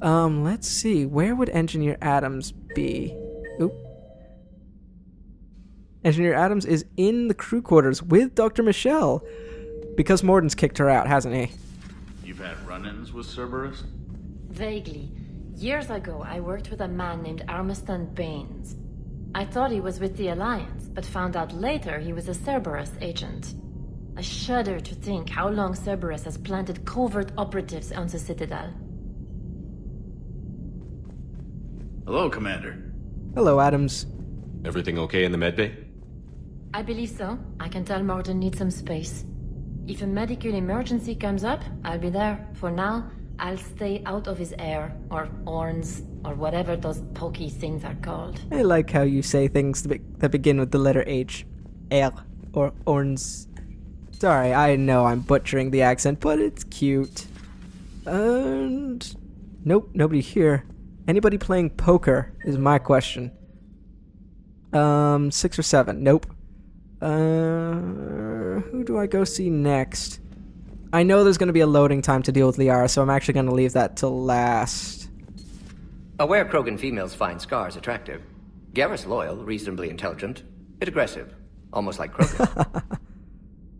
Let's see. Where would Engineer Adams be? Oop. Engineer Adams is in the crew quarters with Dr. Michelle. Because Morden's kicked her out, hasn't he? You've had run-ins with Cerberus? Vaguely. Years ago, I worked with a man named Armiston Baines. I thought he was with the Alliance, but found out later he was a Cerberus agent. I shudder to think how long Cerberus has planted covert operatives on the Citadel. Hello, Commander. Hello, Adams. Everything okay in the medbay? I believe so. I can tell Morden needs some space. If a medical emergency comes up, I'll be there. For now, I'll stay out of his air, or horns, or whatever those pokey things are called. I like how you say things that begin with the letter H. Air, or horns. Sorry, I know I'm butchering the accent, but it's cute. And... Nope, nobody here. Anybody playing poker is my question. 6 or 7. Nope. Who do I go see next? I know there's going to be a loading time to deal with Liara, so I'm actually going to leave that till last. Aware Krogan females find scars attractive. Garrus loyal, reasonably intelligent, bit aggressive, almost like Krogan.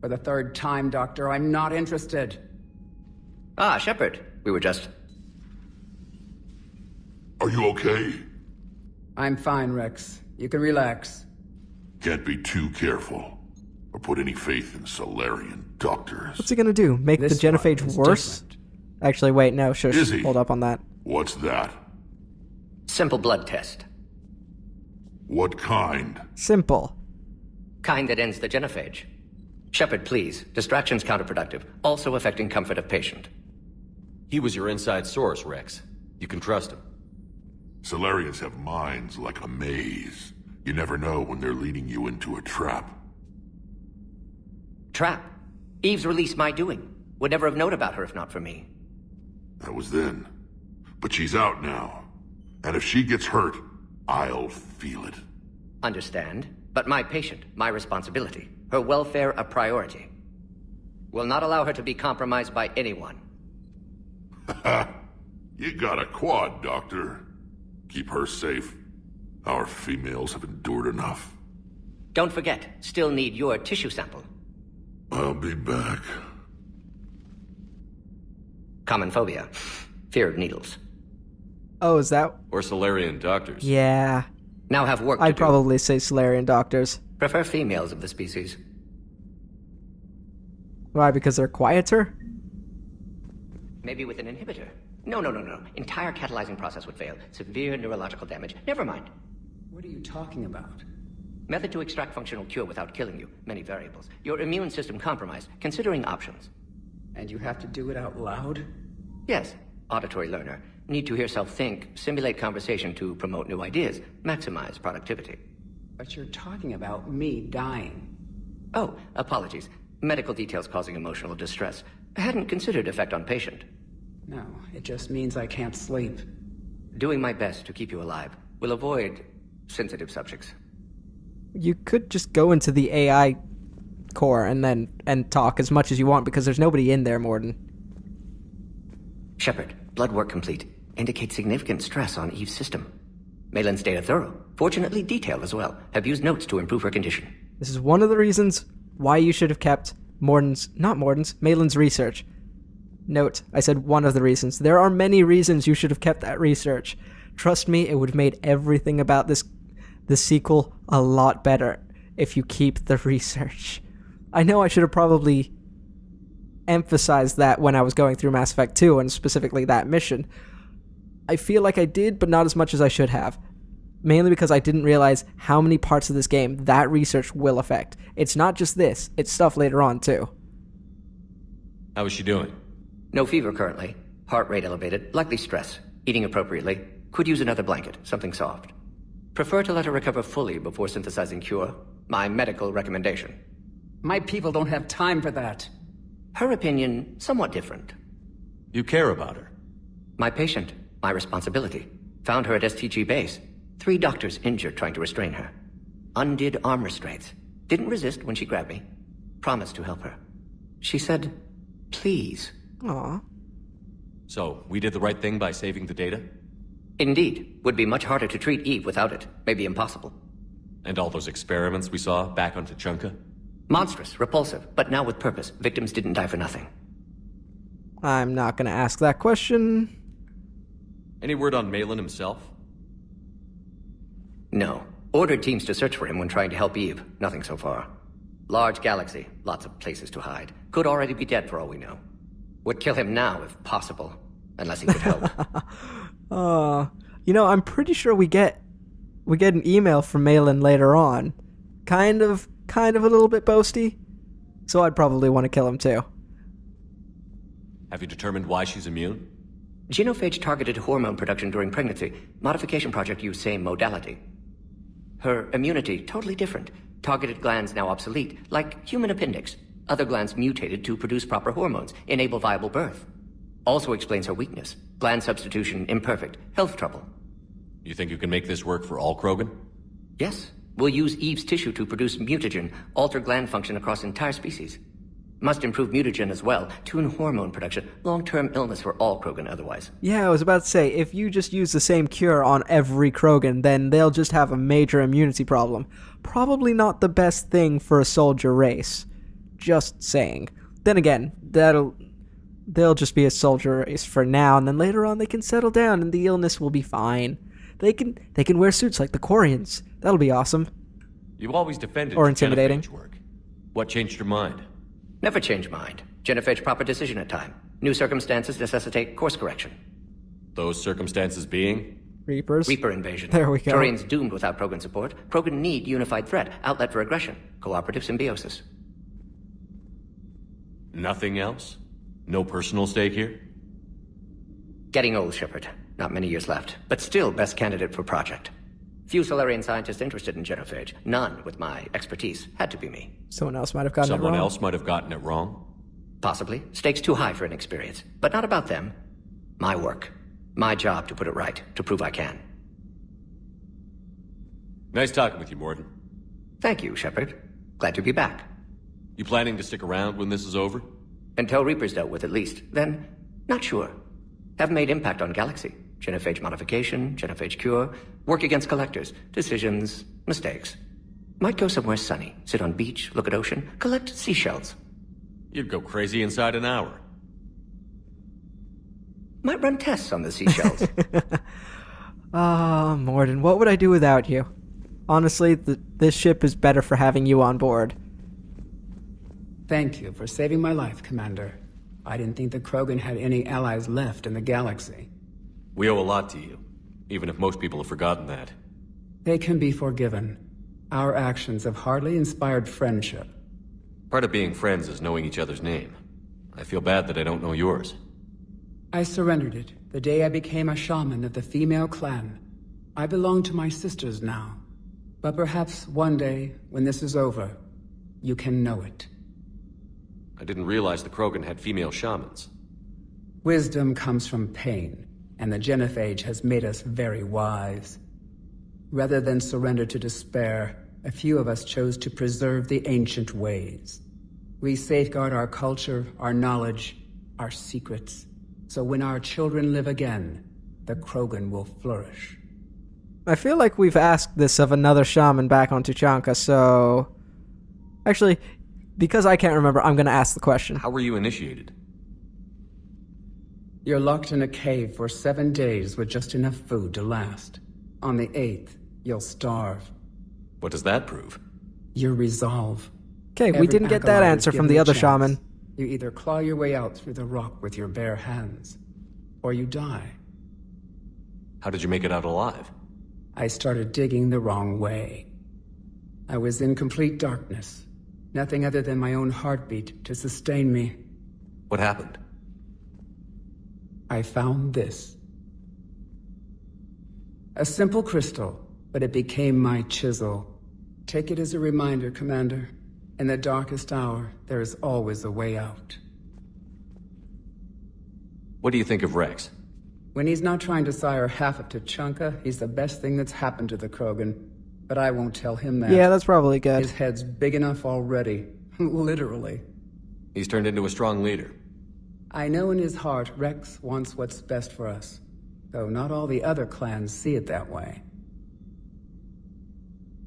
For the third time, Doctor, I'm not interested. Ah, Shepard. We were just... Are you okay? I'm fine, Rex. You can relax. Can't be too careful, or put any faith in Solarian doctors. What's he going to do? Make This the one genophage is worse? different. Actually, wait, no, shush. Is he? Hold up on that. What's that? Simple blood test. What kind? Simple. Kind that ends the genophage. Shepard, please. Distraction's counterproductive, also affecting comfort of patient. He was your inside source, Rex. You can trust him. Solarians have minds like a maze. You never know when they're leading you into a trap. Trap. Eve's release my doing. Would never have known about her if not for me. That was then. But she's out now. And if she gets hurt, I'll feel it. Understand. But my patient, my responsibility. Her welfare a priority. Will not allow her to be compromised by anyone. You got a quad, Doctor. Keep her safe. Our females have endured enough. Don't forget, still need your tissue sample. I'll be back. Common phobia. Fear of needles. Oh, is that... Or Solarian doctors. Yeah. Now have work to I'd do. probably say Solarian doctors. Prefer females of the species. Why, because they're quieter? Maybe with an inhibitor. No. Entire catalyzing process would fail. Severe neurological damage. Never mind. What are you talking about? Method to extract functional cure without killing you. Many variables. Your immune system compromised. Considering options. And you have to do it out loud? Yes. Auditory learner. Need to hear self think. Simulate conversation to promote new ideas. Maximize productivity. But you're talking about me dying. Oh, apologies. Medical details causing emotional distress. I hadn't considered effect on patient. No, it just means I can't sleep. Doing my best to keep you alive. Will avoid sensitive subjects. You could just go into the AI core and talk as much as you want because there's nobody in there, Morden. Shepard, blood work complete. Indicates significant stress on Eve's system. Malin's data thorough. Fortunately detailed as well. Have used notes to improve her condition. This is one of the reasons why you should have kept Malin's research. Note, I said one of the reasons. There are many reasons you should have kept that research. Trust me, it would have made everything about this sequel a lot better if you keep the research. I know I should have probably emphasized that when I was going through Mass Effect 2 and specifically that mission. I feel like I did, but not as much as I should have. Mainly because I didn't realize how many parts of this game that research will affect. It's not just this, it's stuff later on too. How is she doing? No fever currently. Heart rate elevated. Likely stress. Eating appropriately. Could use another blanket. Something soft. Prefer to let her recover fully before synthesizing cure. My medical recommendation. My people don't have time for that. Her opinion, somewhat different. You care about her. My patient. My responsibility. Found her at STG base. 3 doctors injured trying to restrain her. Undid arm restraints. Didn't resist when she grabbed me. Promised to help her. She said, please. Aw. So, we did the right thing by saving the data? Indeed. Would be much harder to treat Eve without it. Maybe impossible. And all those experiments we saw back on Tuchanka? Monstrous, repulsive, but now with purpose. Victims didn't die for nothing. I'm not going to ask that question. Any word on Malin himself? No. Ordered teams to search for him when trying to help Eve. Nothing so far. Large galaxy, lots of places to hide. Could already be dead for all we know. Would kill him now if possible, unless he could help. I'm pretty sure we get an email from Malin later on. Kind of a little bit boasty. So I'd probably want to kill him too. Have you determined why she's immune? Genophage targeted hormone production during pregnancy. Modification project used same modality. Her immunity, totally different. Targeted glands now obsolete, like human appendix. Other glands mutated to produce proper hormones, enable viable birth. Also explains her weakness. Gland substitution imperfect. Health trouble. You think you can make this work for all Krogan? Yes. We'll use Eve's tissue to produce mutagen, alter gland function across entire species. Must improve mutagen as well, tune hormone production, long-term illness for all Krogan otherwise. Yeah, I was about to say, if you just use the same cure on every Krogan, then they'll just have a major immunity problem. Probably not the best thing for a soldier race. Just saying. Then again, they'll just be a soldier race for now, and then later on they can settle down and the illness will be fine. They can wear suits like the Quarians. That'll be awesome. You've always defended or intimidating genophage work. What changed your mind? Never change mind. Genophage proper decision at time. New circumstances necessitate course correction. Those circumstances being? Reapers. Reaper invasion. There we go. Turians doomed without Krogan support. Krogan need unified threat, outlet for aggression, cooperative symbiosis. Nothing else? No personal stake here? Getting old, Shepard. Not many years left, but still best candidate for project. Few Solarian scientists interested in genophage. None with my expertise. Had to be me. Someone else might have gotten it wrong. Someone else might have gotten it wrong? Possibly. Stakes too high for inexperience. But not about them. My work. My job to put it right. To prove I can. Nice talking with you, Morton. Thank you, Shepard. Glad to be back. You planning to stick around when this is over? Until Reaper's dealt with, at least. Then, not sure. Haven't made impact on Galaxy. Genophage modification, genophage cure, work against collectors, decisions, mistakes. Might go somewhere sunny, sit on beach, look at ocean, collect seashells. You'd go crazy inside an hour. Might run tests on the seashells. Morden, what would I do without you? Honestly, this ship is better for having you on board. Thank you for saving my life, Commander. I didn't think the Krogan had any allies left in the galaxy. We owe a lot to you, even if most people have forgotten that. They can be forgiven. Our actions have hardly inspired friendship. Part of being friends is knowing each other's name. I feel bad that I don't know yours. I surrendered it the day I became a shaman of the female clan. I belong to my sisters now. But perhaps one day, when this is over, you can know it. I didn't realize the Krogan had female shamans. Wisdom comes from pain, and the genophage has made us very wise. Rather than surrender to despair, a few of us chose to preserve the ancient ways. We safeguard our culture, our knowledge, our secrets. So when our children live again, the Krogan will flourish. I feel like we've asked this of another shaman back on Tuchanka, so... Actually, because I can't remember, I'm going to ask the question. How were you initiated? You're locked in a cave for 7 days with just enough food to last. On the 8th, you'll starve. What does that prove? Your resolve. Okay, we Every didn't get that acolyte answer is from given the a other chance. shaman. You either claw your way out through the rock with your bare hands, or you die. How did you make it out alive? I started digging the wrong way. I was in complete darkness. Nothing other than my own heartbeat to sustain me. What happened? I found this. A simple crystal, but it became my chisel. Take it as a reminder, Commander. In the darkest hour, there is always a way out. What do you think of Rex? When he's not trying to sire half of Tuchanka, he's the best thing that's happened to the Krogan. But I won't tell him that. Yeah, that's probably good. His head's big enough already. Literally. He's turned into a strong leader. I know in his heart Rex wants what's best for us, though not all the other clans see it that way.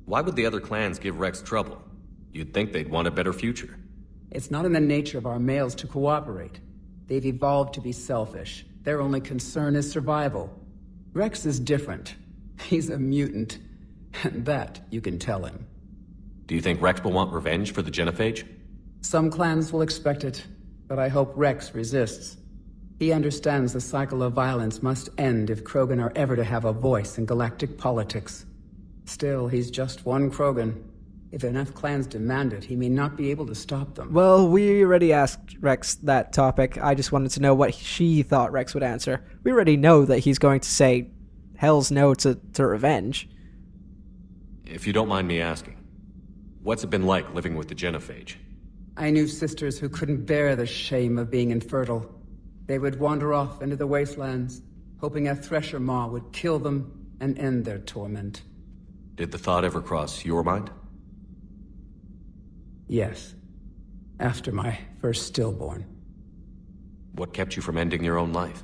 Why would the other clans give Rex trouble? You'd think they'd want a better future. It's not in the nature of our males to cooperate. They've evolved to be selfish. Their only concern is survival. Rex is different. He's a mutant, and that you can tell him. Do you think Rex will want revenge for the Genophage? Some clans will expect it, but I hope Rex resists. He understands the cycle of violence must end if Krogan are ever to have a voice in galactic politics. Still, he's just one Krogan. If enough clans demand it, he may not be able to stop them. Well, we already asked Rex that topic. I just wanted to know what she thought Rex would answer. We already know that he's going to say hell's no to revenge. If you don't mind me asking, what's it been like living with the Genophage? I knew sisters who couldn't bear the shame of being infertile. They would wander off into the wastelands, hoping a thresher maw would kill them and end their torment. Did the thought ever cross your mind? Yes. After my first stillborn. What kept you from ending your own life?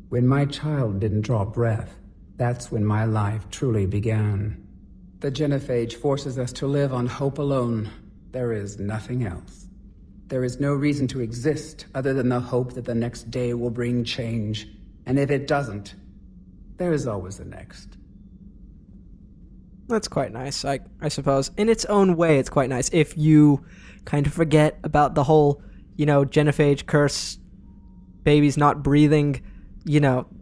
When my child didn't draw breath, that's when my life truly began. The Genophage forces us to live on hope alone. There is nothing else. There is no reason to exist other than the hope that the next day will bring change. And if it doesn't, there is always the next. That's quite nice, I suppose. In its own way, it's quite nice. If you kind of forget about the whole, Genophage curse, babies not breathing,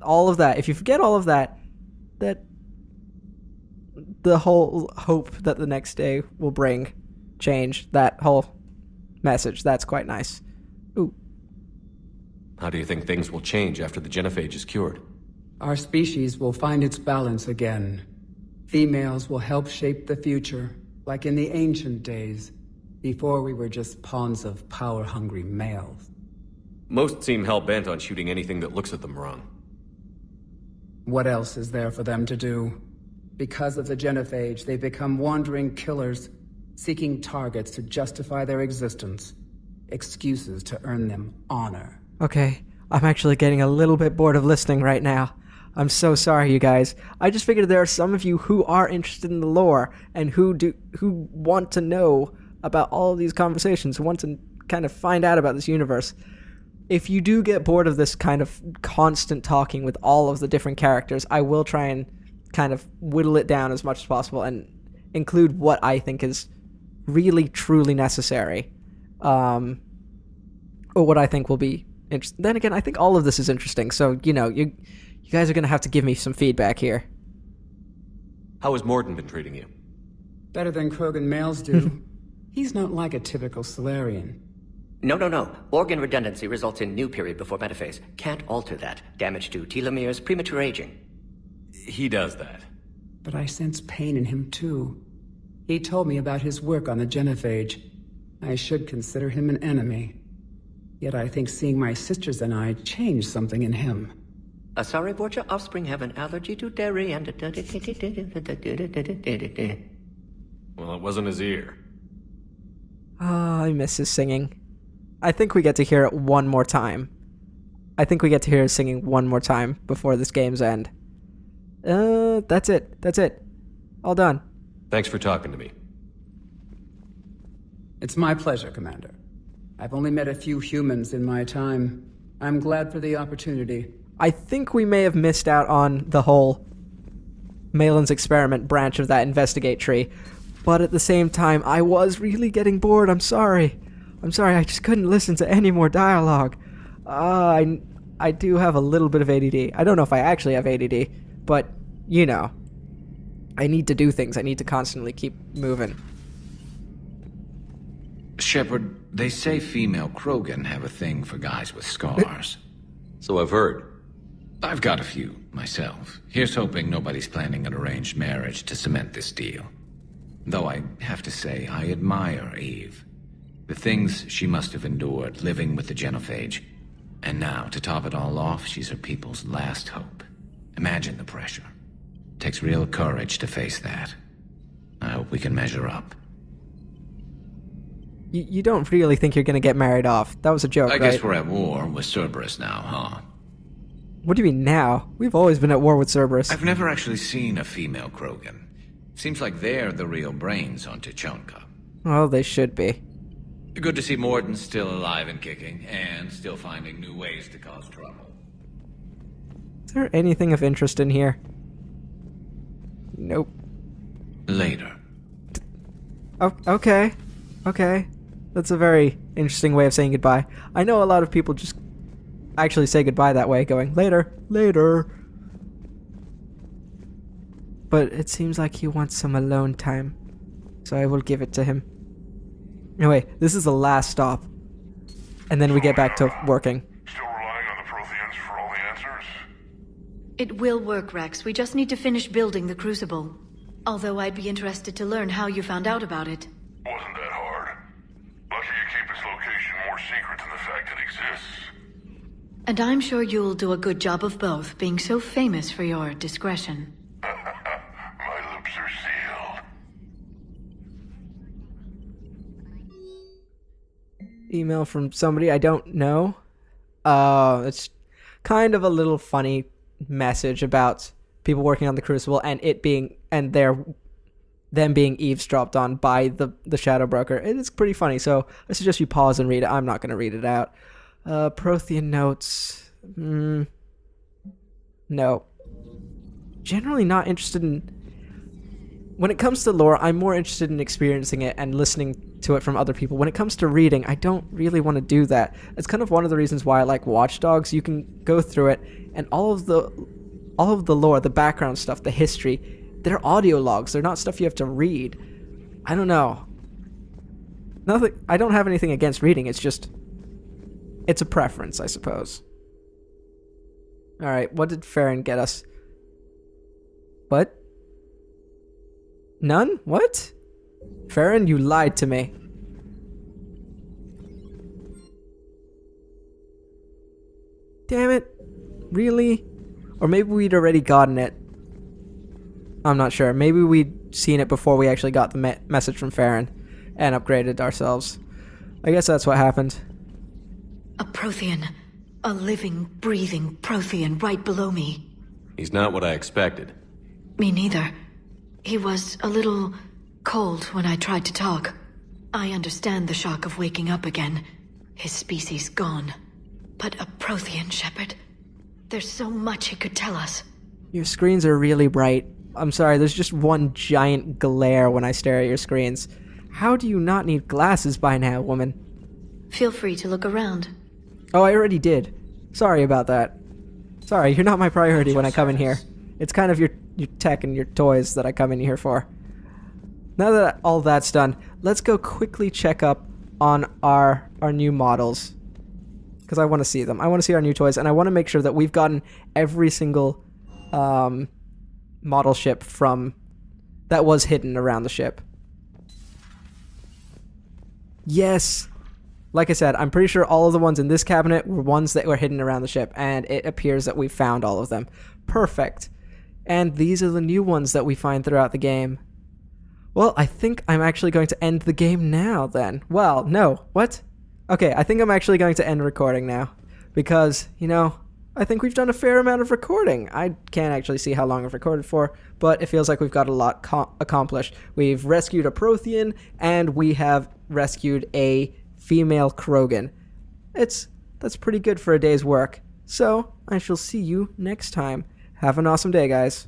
all of that. If you forget all of that, the whole hope that the next day will bring change, that whole message, that's quite nice. Ooh. How do you think things will change after the Genophage is cured? Our species will find its balance again. Females will help shape the future, like in the ancient days, before we were just pawns of power-hungry males. Most seem hell-bent on shooting anything that looks at them wrong. What else is there for them to do? Because of the Genophage, they become wandering killers, seeking targets to justify their existence, excuses to earn them honor. Okay, I'm actually getting a little bit bored of listening right now. I'm so sorry, you guys. I just figured there are some of you who are interested in the lore and who want to know about all of these conversations, who want to kind of find out about this universe. If you do get bored of this kind of constant talking with all of the different characters, I will try and kind of whittle it down as much as possible and include what I think is really, truly necessary. Or what I think will be interesting. Then again, I think all of this is interesting, so, you guys are going to have to give me some feedback here. How has Morden been treating you? Better than Krogan males do. He's not like a typical Solarian. No. Organ redundancy results in new period before metaphase. Can't alter that. Damage to telomeres, premature aging. He does that. But I sense pain in him, too. He told me about his work on the Genophage. I should consider him an enemy. Yet I think seeing my sisters and I changed something in him. Sorry, Borgia, offspring have an allergy to dairy and... Well, it wasn't his ear. I miss his singing. I think we get to hear it one more time. I think we get to hear his singing one more time before this game's end. That's it. All done. Thanks for talking to me. It's my pleasure, Commander. I've only met a few humans in my time. I'm glad for the opportunity. I think we may have missed out on the whole Malin's experiment branch of that investigate tree, but at the same time, I was really getting bored. I'm sorry, I just couldn't listen to any more dialogue. I do have a little bit of ADD. I don't know if I actually have ADD, but, I need to do things. I need to constantly keep moving. Shepard, they say female Krogan have a thing for guys with scars. So I've heard. I've got a few, myself. Here's hoping nobody's planning an arranged marriage to cement this deal. Though I have to say, I admire Eve. The things she must have endured living with the Genophage. And now, to top it all off, she's her people's last hope. Imagine the pressure. Takes real courage to face that. I hope we can measure up. You don't really think you're gonna get married off. That was a joke, I right? guess we're at war with Cerberus now, huh? What do you mean now? We've always been at war with Cerberus. I've never actually seen a female Krogan. Seems like they're the real brains on Tuchanka. Well, they should be. Good to see Morden's still alive and kicking, and still finding new ways to cause trouble. Is there anything of interest in here? Nope. Later. Oh, okay. Okay. That's a very interesting way of saying goodbye. I know a lot of people just actually say goodbye that way, going, later, later. But it seems like he wants some alone time, so I will give it to him. Anyway, this is the last stop, and then we get back to working. Still relying on the Protheans for all the answers? It will work, Rex. We just need to finish building the Crucible. Although I'd be interested to learn how you found out about it. Wasn't that hard. Lucky you keep its location more secret than the fact it exists. And I'm sure you'll do a good job of both, being so famous for your discretion. My lips are sealed. Email from somebody I don't know. It's kind of a little funny message about people working on the Crucible and it being them being eavesdropped on by the Shadow Broker. It is pretty funny, so I suggest you pause and read it. I'm not going to read it out. Prothean notes. No. Generally not interested in... When it comes to lore, I'm more interested in experiencing it and listening to it from other people. When it comes to reading, I don't really want to do that. It's kind of one of the reasons why I like Watch Dogs. You can go through it, and all of the lore, the background stuff, the history, they're audio logs. They're not stuff you have to read. I don't know. Nothing. I don't have anything against reading. It's just... It's a preference, I suppose. Alright, what did Farron get us? What? None? What? Farron, you lied to me. Damn it. Really? Or maybe we'd already gotten it. I'm not sure. Maybe we'd seen it before we actually got the message from Farron and upgraded ourselves. I guess that's what happened. A Prothean. A living, breathing Prothean right below me. He's not what I expected. Me neither. He was a little cold when I tried to talk. I understand the shock of waking up again. His species gone. But a Prothean, Shepard. There's so much he could tell us. Your screens are really bright. I'm sorry, there's just one giant glare when I stare at your screens. How do you not need glasses by now, woman? Feel free to look around. Oh, I already did. Sorry about that. Sorry, you're not my priority when I come in here. It's kind of your tech and your toys that I come in here for. Now that all that's done, let's go quickly check up on our new models. Because I want to see them. I want to see our new toys, and I want to make sure that we've gotten every single model ship from that was hidden around the ship. Yes! Like I said, I'm pretty sure all of the ones in this cabinet were ones that were hidden around the ship, and it appears that we found all of them. Perfect. And these are the new ones that we find throughout the game. Well, I think I'm actually going to end the game now, then. Well, no. What? Okay, I think I'm actually going to end recording now. Because, you know, I think we've done a fair amount of recording. I can't actually see how long I've recorded for, but it feels like we've got a lot accomplished. We've rescued a Prothean, and we have rescued a female Krogan. That's pretty good for a day's work. So, I shall see you next time. Have an awesome day, guys.